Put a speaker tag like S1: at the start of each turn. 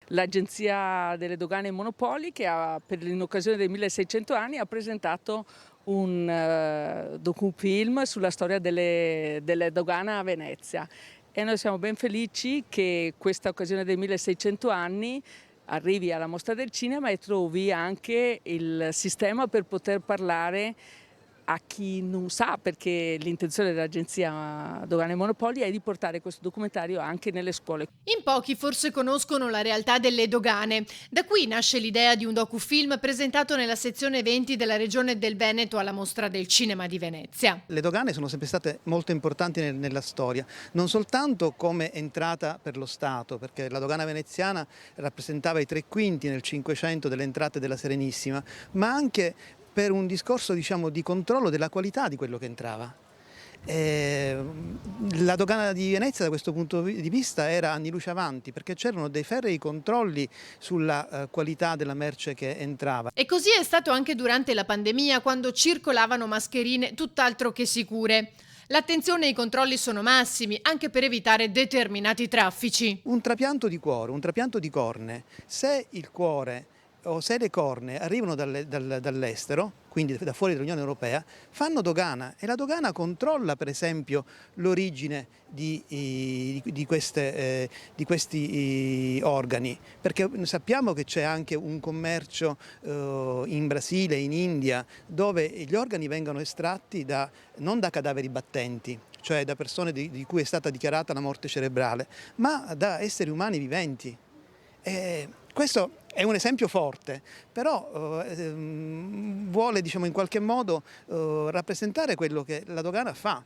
S1: l'Agenzia delle Dogane e Monopoli che in occasione dei 1600 anni ha presentato un docufilm sulla storia delle dogane a Venezia e noi siamo ben felici che questa occasione dei 1600 anni arrivi alla Mostra del Cinema e trovi anche il sistema per poter parlare a chi non sa, perché l'intenzione dell'Agenzia Dogane e Monopoli è di portare questo documentario anche nelle scuole.
S2: In pochi forse conoscono la realtà delle dogane. Da qui nasce l'idea di un docufilm presentato nella sezione eventi della Regione del Veneto alla Mostra del Cinema di Venezia.
S3: Le dogane sono sempre state molto importanti nella storia, non soltanto come entrata per lo Stato, perché la dogana veneziana rappresentava i 3/5 nel Cinquecento delle entrate della Serenissima, ma anche per un discorso, diciamo, di controllo della qualità di quello che entrava. La dogana di Venezia da questo punto di vista era anni luce avanti, perché c'erano dei ferrei controlli sulla qualità della merce che entrava.
S2: E così è stato anche durante la pandemia, quando circolavano mascherine tutt'altro che sicure. L'attenzione e i controlli sono massimi, anche per evitare determinati traffici.
S3: Un trapianto di cuore, un trapianto di cornee, se il cuore o se le cornee arrivano dall'estero, quindi da fuori dall'Unione Europea, fanno dogana e la dogana controlla per esempio l'origine di questi organi, perché sappiamo che c'è anche un commercio in Brasile, in India, dove gli organi vengono estratti non da cadaveri battenti, cioè da persone di cui è stata dichiarata la morte cerebrale, ma da esseri umani viventi. Questo è un esempio forte, però vuole, diciamo, in qualche modo rappresentare quello che la dogana fa.